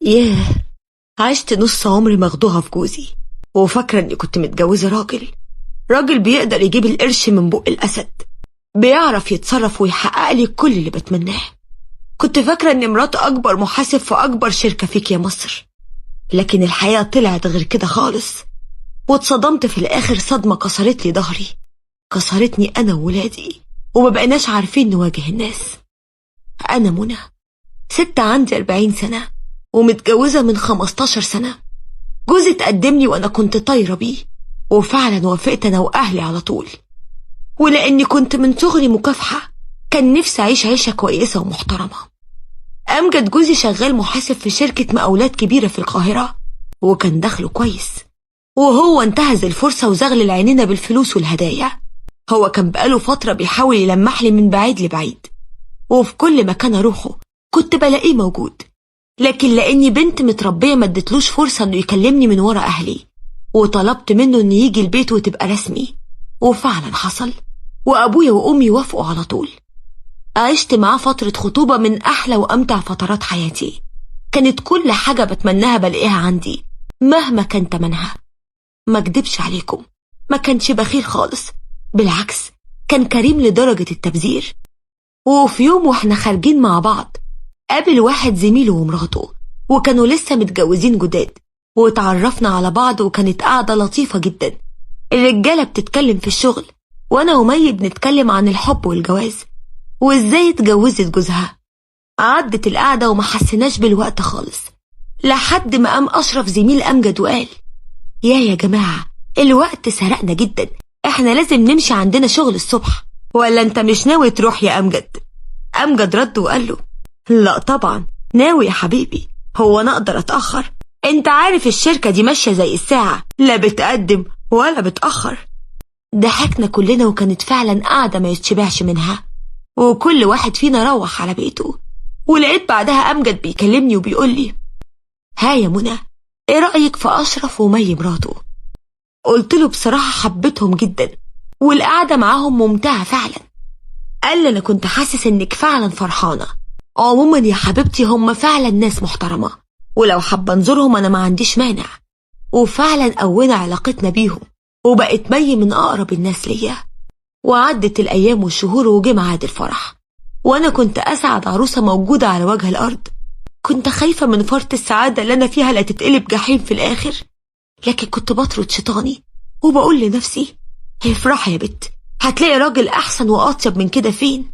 ياه، عشت نص عمري مخدوعة في جوزي، وفاكرة اني كنت متجوزة راجل بيقدر يجيب القرش من بق الأسد، بيعرف يتصرف ويحقق لي كل اللي بتمناه. كنت فاكرة اني مرات أكبر محاسب في أكبر شركة فيك يا مصر، لكن الحقيقة طلعت غير كده خالص. واتصدمت في الآخر صدمة كسرت لي ظهري، كسرتني أنا وولادي، ومبقناش عارفين نواجه الناس. أنا منى، ست عندي 40 سنة ومتجوزة من 15 سنة. جوزي تقدمني وأنا كنت طايرة بيه، وفعلا وافقت أنا وأهلي على طول. ولأني كنت من صغري مكافحة، كان نفسي أعيش عيشة كويسة ومحترمة. أمجد جوزي شغال محاسب في شركة مقاولات كبيرة في القاهرة، وكان دخله كويس، وهو انتهز الفرصة وزغلل عينينا بالفلوس والهدايا. هو كان بقاله فترة بيحاول يلمح لي من بعيد لبعيد، وفي كل مكان أروحه كنت بلاقيه موجود، لكن لأني بنت متربية ما اديتلوش فرصة انه يكلمني من ورا أهلي، وطلبت منه انه يجي البيت وتبقى رسمي، وفعلا حصل، وأبويا وأمي وافقوا على طول. عشت معاه فترة خطوبة من أحلى وأمتع فترات حياتي، كانت كل حاجة بتمناها بلاقيها عندي مهما كان تمنها. ما اكدبش عليكم، ما كانش بخيل خالص، بالعكس كان كريم لدرجة التبذير. وفي يوم واحنا خارجين مع بعض قابل واحد زميله ومراته، وكانوا لسه متجوزين جداد، واتعرفنا على بعض وكانت قعدة لطيفة جدا. الرجالة بتتكلم في الشغل، وانا ومي بنتكلم عن الحب والجواز وازاي اتجوزت جوزها. عدت القعدة وما حسناش بالوقت خالص، لحد ما قام أشرف زميل أمجد وقال: يا جماعة، الوقت سرقنا جدا، احنا لازم نمشي، عندنا شغل الصبح، ولا انت مش ناوي تروح يا أمجد؟ أمجد رد وقال له: لا طبعا ناوي يا حبيبي، هو انا اقدر اتأخر؟ انت عارف الشركة دي ماشية زي الساعة، لا بتقدم ولا بتأخر. ضحكنا كلنا، وكانت فعلا قاعدة ما يتشبعش منها، وكل واحد فينا روح على بيته. ولقيت بعدها أمجد بيكلمني وبيقول لي: ها يا منى، ايه رأيك في أشرف ومي مراته؟ قلت له بصراحة حبيتهم جدا، والقعدة معاهم ممتعة فعلا. قال لي: انا كنت حاسس انك فعلا فرحانة. عموما يا حبيبتي، هم فعلا ناس محترمة، ولو حابة انظرهم انا ما عنديش مانع. وفعلا قوينا علاقتنا بيهم، وبقت مي من اقرب الناس ليا. وعدت الايام والشهور وجه ميعاد الفرح، وانا كنت اسعد عروسة موجودة على وجه الارض. كنت خايفة من فرط السعادة اللي انا فيها لا تتقلب جحيم في الاخر، لكن كنت بطرد شيطاني وبقول لنفسي: افرحي يا بت، هتلاقي راجل احسن واطيب من كده فين؟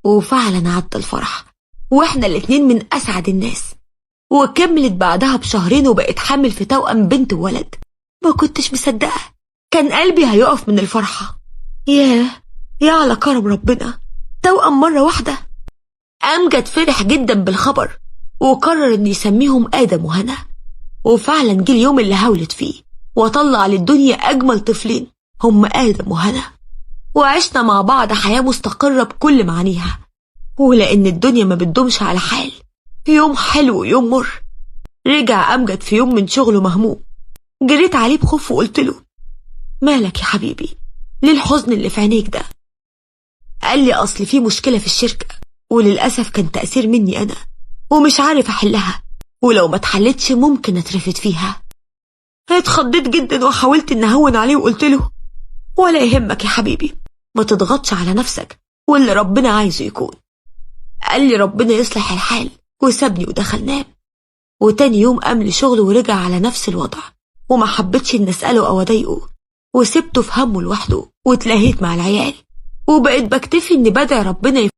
وفعلا عدى الفرح، واحنا الاتنين من اسعد الناس. وكملت بعدها بشهرين وبقت حامل في توأم بنت وولد. ما كنتش مصدقة، كان قلبي هيقف من الفرحة. يا على كرم ربنا، توأم مرة واحدة. أمجد فرح جدا بالخبر، وقرر انه يسميهم آدم وهنا. وفعلا جه اليوم اللي هولت فيه، وطلع للدنيا أجمل طفلين، هم آدم وهنا. وعشنا مع بعض حياة مستقرة بكل معانيها. ولأن الدنيا ما بتدومش على حال، يوم حلو ويوم مر. رجع أمجد في يوم من شغله مهموم، جريت عليه بخوف وقلت له: مالك يا حبيبي، ليه الحزن اللي في عينيك ده؟ قال لي: أصل في مشكلة في الشركة، وللأسف كان تأثير مني أنا، ومش عارف أحلها، ولو ما اتحلتش ممكن أترفد فيها. اتخضيت جدا وحاولت إن أهون عليه وقلت له: ولا يهمك يا حبيبي، ما تضغطش على نفسك، واللي ربنا عايزه يكون. قال لي: ربنا يصلح الحال، وسابني ودخل نام. وتاني يوم قام لشغله ورجع على نفس الوضع، وما حبتش إن أسأله أو أضايقه، وسبته في همه لوحده، واتلهيت مع العيال، وبقيت بكتفي إني بدعي ربنا